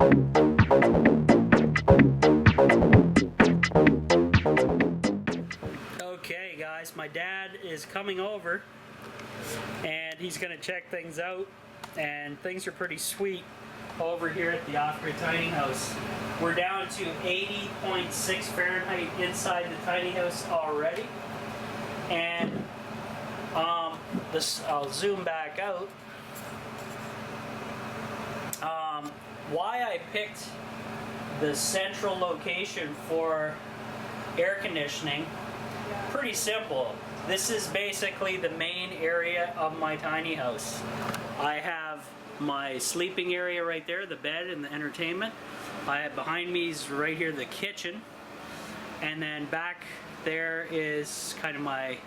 Okay guys, my dad is coming over and he's gonna check things out, and things are pretty sweet over here at the off-grid tiny house. We're down to 80.6 Fahrenheit inside the tiny house already, and I'll zoom back out. Why I picked the central location for air conditioning, pretty simple. This is basically the main area of my tiny house. I have my sleeping area right there, the bed and the entertainment. I have behind me is right here the kitchen, and then back there is kind of my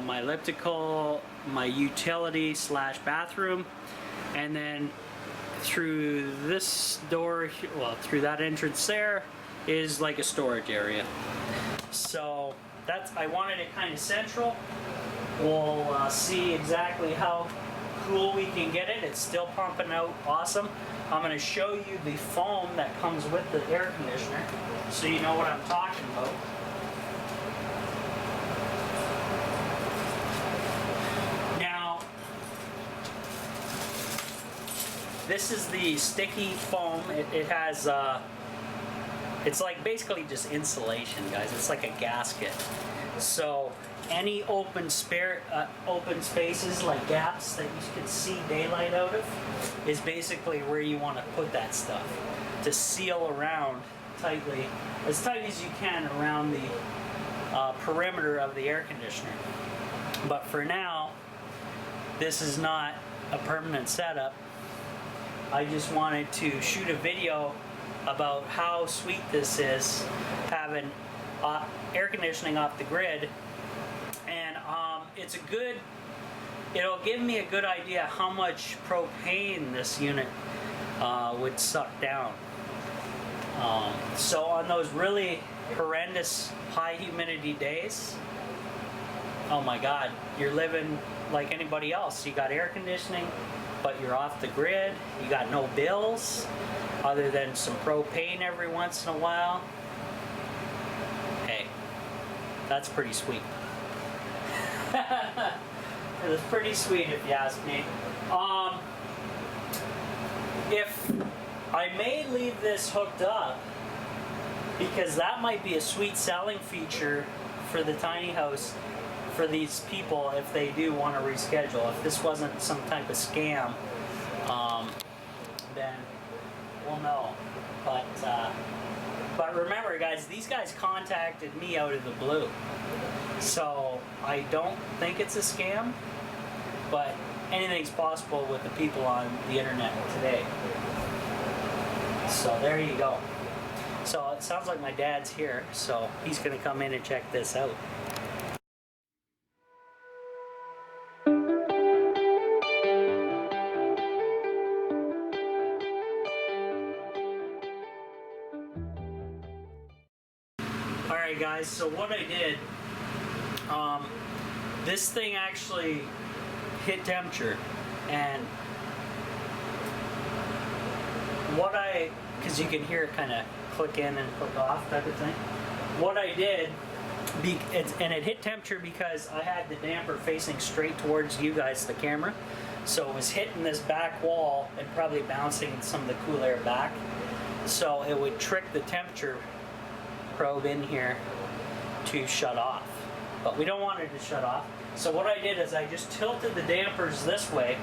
my elliptical, my utility slash bathroom, and then through this door, well, through that entrance there is like a storage area. So I wanted it kind of central. We'll see exactly how cool we can get it. It's still pumping out awesome. I'm going to show you the foam that comes with the air conditioner so you know what I'm talking about. Now, this is the sticky foam. It has it's like basically just insulation, guys. It's like a gasket. So any open spaces, like gaps that you can see daylight out of, is basically where you want to put that stuff to seal around tightly, as tight as you can around the perimeter of the air conditioner. But for now, this is not a permanent setup. I just wanted to shoot a video about how sweet this is, having air conditioning off the grid, and it'll give me a good idea how much propane this unit would suck down. So on those really horrendous high humidity days, oh my God, you're living like anybody else. You got air conditioning, but you're off the grid. You got no bills other than some propane every once in a while. Hey, that's pretty sweet. It was pretty sweet if you ask me. If I may leave this hooked up, because that might be a sweet selling feature for the tiny house for these people if they do want to reschedule. If this wasn't some type of scam, then we'll know. But remember, guys, these guys contacted me out of the blue, so I don't think it's a scam, but anything's possible with the people on the internet today. So there you go. So it sounds like my dad's here, so he's gonna come in and check this out. Alright guys, so what I did, this thing actually hit temperature, and because you can hear it kind of click in and click off type of thing. What I did, and it hit temperature because I had the damper facing straight towards you guys, the camera, so it was hitting this back wall and probably bouncing some of the cool air back, so it would trick the temperature probe in here to shut off. But we don't want it to shut off, so what I did is I just tilted the dampers this way,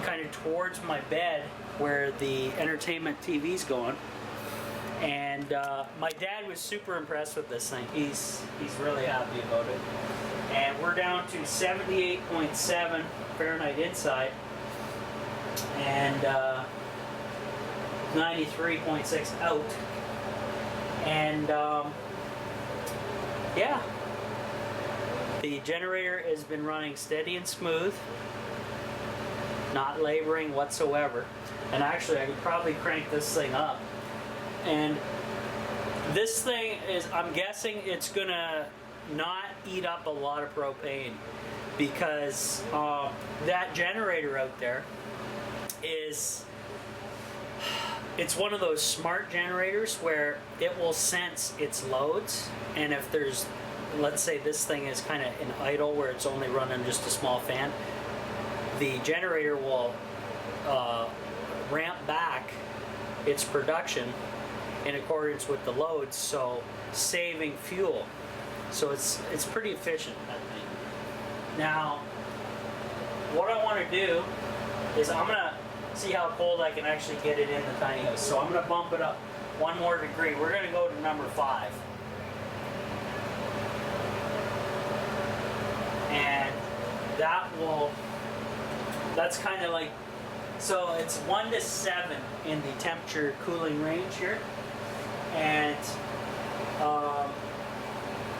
kind of towards my bed where the entertainment TV's going. And my dad was super impressed with this thing. He's really happy about it. And we're down to 78.7 Fahrenheit inside and 93.6 out. And yeah, the generator has been running steady and smooth, not laboring whatsoever. And actually, I could probably crank this thing up. And this thing is, I'm guessing it's gonna not eat up a lot of propane, because that generator out there is it's one of those smart generators where it will sense its loads, and if there's, let's say this thing is kind of in idle where it's only running just a small fan, the generator will ramp back its production in accordance with the loads, so saving fuel. So it's pretty efficient, that thing. Now, what I want to do is I'm going to see how cold I can actually get it in the tiny house. So I'm going to bump it up one more degree. We're going to go to number 5. And that's kind of like, so it's 1 to 7 in the temperature cooling range here. And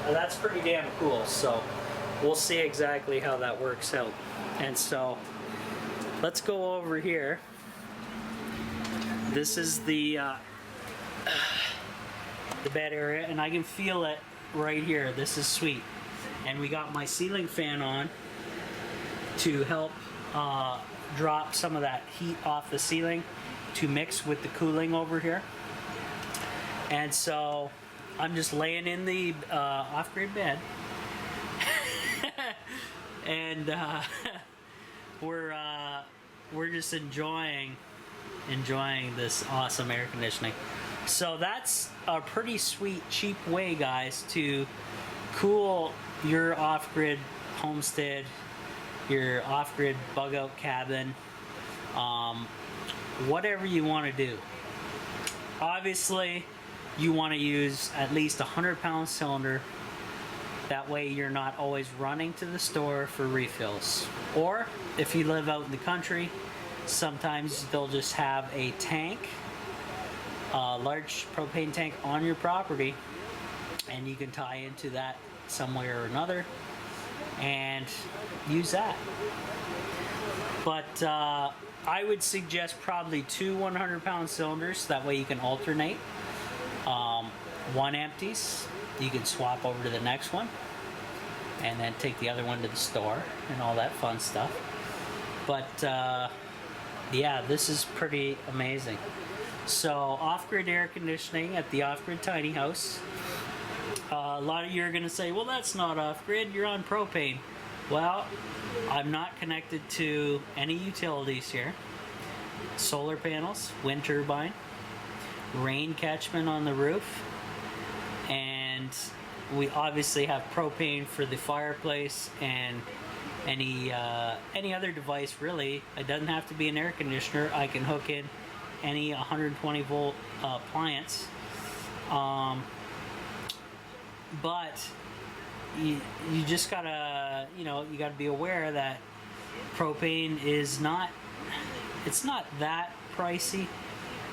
that's pretty damn cool. So we'll see exactly how that works out. And so let's go over here. This is the bed area, and I can feel it right here. This is sweet. And we got my ceiling fan on to help drop some of that heat off the ceiling to mix with the cooling over here. And so I'm just laying in the off-grid bed. And we're just enjoying this awesome air conditioning. So that's a pretty sweet, cheap way, guys, to cool your off-grid homestead, your off-grid bug-out cabin, whatever you want to do. Obviously, you want to use at least a 100-pound cylinder. That way you're not always running to the store for refills. Or if you live out in the country, sometimes they'll just have a tank, a large propane tank on your property, and you can tie into that some way or another and use that. But I would suggest probably 2 100-pound cylinders. That way you can alternate. One empties, you can swap over to the next one and then take the other one to the store and all that fun stuff. But yeah, this is pretty amazing. So off-grid air conditioning at the off-grid tiny house. A lot of you are going to say, well, that's not off-grid, you're on propane. Well, I'm not connected to any utilities here. Solar panels, wind turbine, rain catchment on the roof, and we obviously have propane for the fireplace and any other device, really. It doesn't have to be an air conditioner. I can hook in any 120 volt appliance, but you just gotta, you gotta be aware that propane is not, it's not that pricey,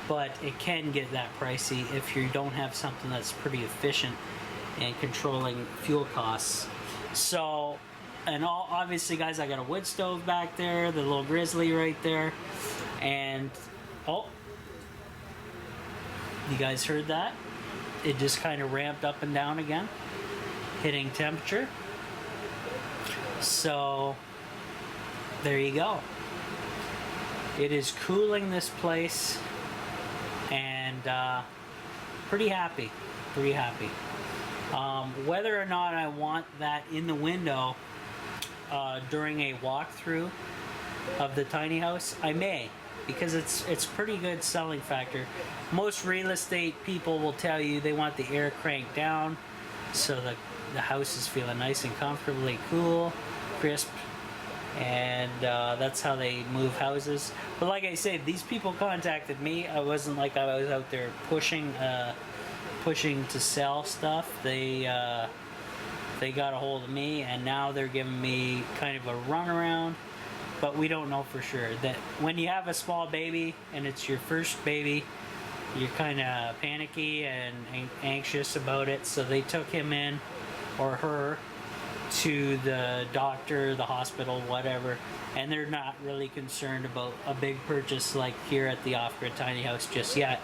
but it can get that pricey if you don't have something that's pretty efficient in controlling fuel costs. So, and obviously, guys, I got a wood stove back there, the little grizzly right there, and oh, you guys heard that? It just kind of ramped up and down again, hitting temperature. So there you go. It is cooling this place, and pretty happy. Whether or not I want that in the window during a walkthrough of the tiny house, I may, because it's pretty good selling factor. Most real estate people will tell you they want the air cranked down so the house is feeling nice and comfortably cool, crisp, and that's how they move houses. But like I said, these people contacted me. I wasn't like I was out there pushing to sell stuff. They got a hold of me, and now they're giving me kind of a runaround. But we don't know for sure. That when you have a small baby and it's your first baby, you're kind of panicky and anxious about it. So they took him in, or her, to the doctor, the hospital, whatever, and they're not really concerned about a big purchase like here at the off-grid tiny house just yet.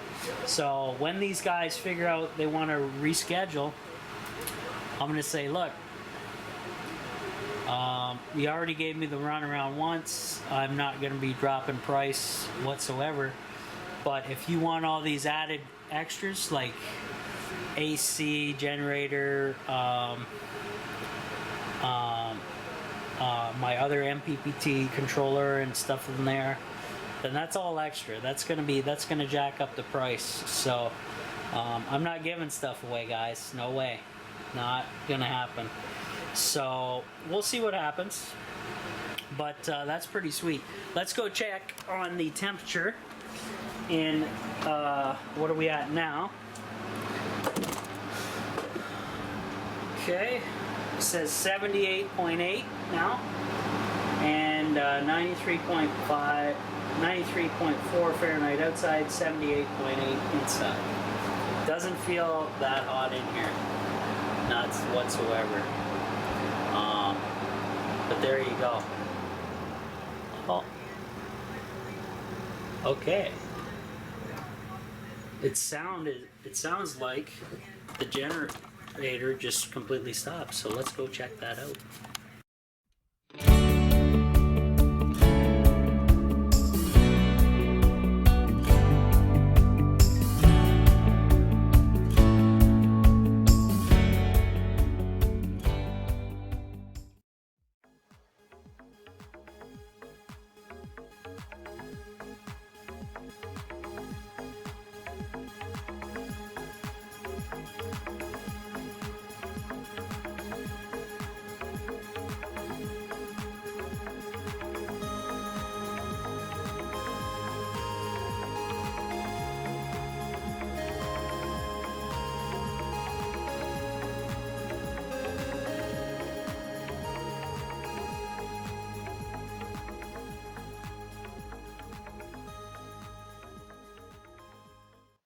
So when these guys figure out they want to reschedule, I'm going to say, look, you already gave me the runaround once. I'm not going to be dropping price whatsoever. But if you want all these added extras like AC, generator, my other MPPT controller and stuff in there, then that's all extra. That's gonna jack up the price. So I'm not giving stuff away, guys. No way, not gonna happen. So we'll see what happens. But that's pretty sweet. Let's go check on the temperature. In what are we at now? Okay, it says 78.8 now, and 93.5, 93.4 Fahrenheit outside, 78.8 inside. Doesn't feel that hot in here, not whatsoever. But there you go. Oh. Okay. It sounds like the generator just completely stopped. So let's go check that out.